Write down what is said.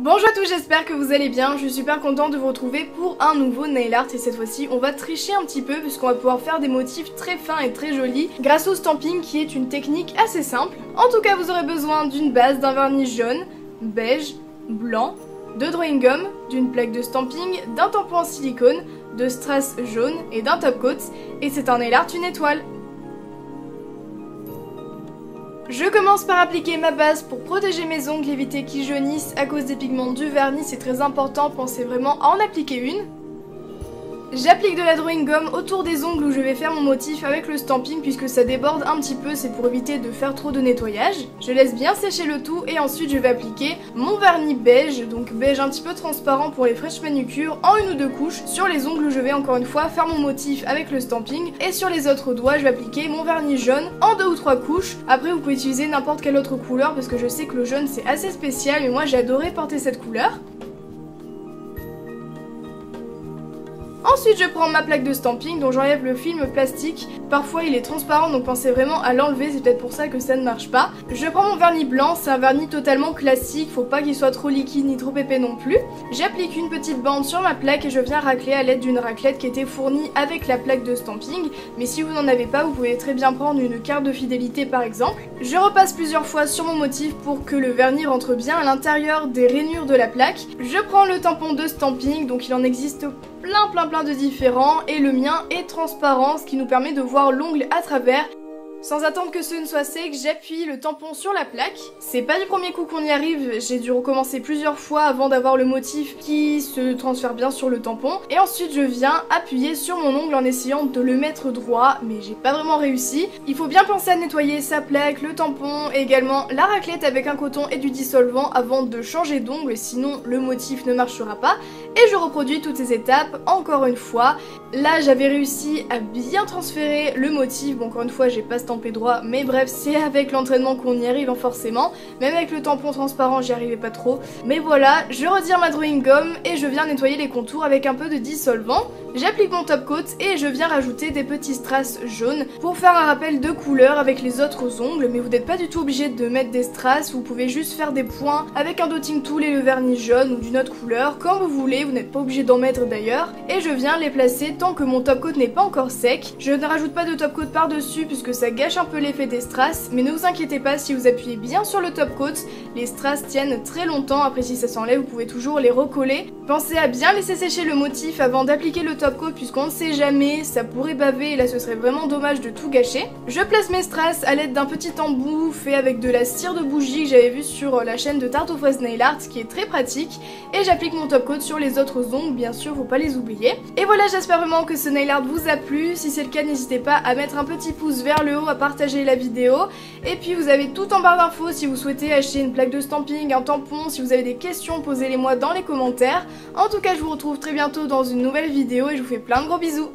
Bonjour à tous, j'espère que vous allez bien, je suis super contente de vous retrouver pour un nouveau nail art et cette fois-ci on va tricher un petit peu puisqu'on va pouvoir faire des motifs très fins et très jolis grâce au stamping qui est une technique assez simple. En tout cas vous aurez besoin d'une base, d'un vernis jaune, beige, blanc, de drawing gum, d'une plaque de stamping, d'un tampon en silicone, de strass jaune et d'un top coat et c'est un nail art une étoile. Je commence par appliquer ma base pour protéger mes ongles, éviter qu'ils jaunissent à cause des pigments du vernis, c'est très important, pensez vraiment à en appliquer une. J'applique de la drawing gum autour des ongles où je vais faire mon motif avec le stamping puisque ça déborde un petit peu, c'est pour éviter de faire trop de nettoyage. Je laisse bien sécher le tout et ensuite je vais appliquer mon vernis beige, donc beige un petit peu transparent pour les fraîches manucures, en une ou deux couches sur les ongles où je vais encore une fois faire mon motif avec le stamping et sur les autres doigts je vais appliquer mon vernis jaune en deux ou trois couches. Après vous pouvez utiliser n'importe quelle autre couleur parce que je sais que le jaune c'est assez spécial mais moi j'ai adoré porter cette couleur. Ensuite je prends ma plaque de stamping dont j'enlève le film plastique, parfois il est transparent donc pensez vraiment à l'enlever, c'est peut-être pour ça que ça ne marche pas. Je prends mon vernis blanc, c'est un vernis totalement classique, faut pas qu'il soit trop liquide ni trop épais non plus. J'applique une petite bande sur ma plaque et je viens racler à l'aide d'une raclette qui était fournie avec la plaque de stamping, mais si vous n'en avez pas vous pouvez très bien prendre une carte de fidélité par exemple. Je repasse plusieurs fois sur mon motif pour que le vernis rentre bien à l'intérieur des rainures de la plaque. Je prends le tampon de stamping, donc il en existe plein de différents et le mien est transparent, ce qui nous permet de voir l'ongle à travers. Sans attendre que ce ne soit sec, j'appuie le tampon sur la plaque. C'est pas du premier coup qu'on y arrive, j'ai dû recommencer plusieurs fois avant d'avoir le motif qui se transfère bien sur le tampon. Et ensuite je viens appuyer sur mon ongle en essayant de le mettre droit, mais j'ai pas vraiment réussi. Il faut bien penser à nettoyer sa plaque, le tampon et également la raclette avec un coton et du dissolvant avant de changer d'ongle, sinon le motif ne marchera pas. Et je reproduis toutes ces étapes encore une fois. Là j'avais réussi à bien transférer le motif, bon encore une fois j'ai pas stampé droit, mais bref c'est avec l'entraînement qu'on y arrive forcément, même avec le tampon transparent j'y arrivais pas trop, mais voilà, je retire ma drawing gum et je viens nettoyer les contours avec un peu de dissolvant. J'applique mon top coat et je viens rajouter des petits strass jaunes pour faire un rappel de couleur avec les autres ongles, mais vous n'êtes pas du tout obligé de mettre des strass, vous pouvez juste faire des points avec un dotting tool et le vernis jaune ou d'une autre couleur, comme vous voulez, vous n'êtes pas obligé d'en mettre d'ailleurs, et je viens les placer tant que mon top coat n'est pas encore sec. Je ne rajoute pas de top coat par dessus puisque ça gâche un peu l'effet des strass, mais ne vous inquiétez pas, si vous appuyez bien sur le top coat, les strass tiennent très longtemps, après si ça s'enlève vous pouvez toujours les recoller. Pensez à bien laisser sécher le motif avant d'appliquer le top coat puisqu'on ne sait jamais, ça pourrait baver et là ce serait vraiment dommage de tout gâcher. Je place mes strass à l'aide d'un petit embout fait avec de la cire de bougie que j'avais vu sur la chaîne de Tarte aux fraises Nail Art qui est très pratique, et j'applique mon top coat sur les autres ongles, bien sûr faut pas les oublier. Et voilà, j'espère vraiment que ce nail art vous a plu, si c'est le cas n'hésitez pas à mettre un petit pouce vers le haut, à partager la vidéo, et puis vous avez tout en barre d'infos si vous souhaitez acheter une plaque de stamping, un tampon, si vous avez des questions posez-les moi dans les commentaires. En tout cas je vous retrouve très bientôt dans une nouvelle vidéo et je vous fais plein de gros bisous.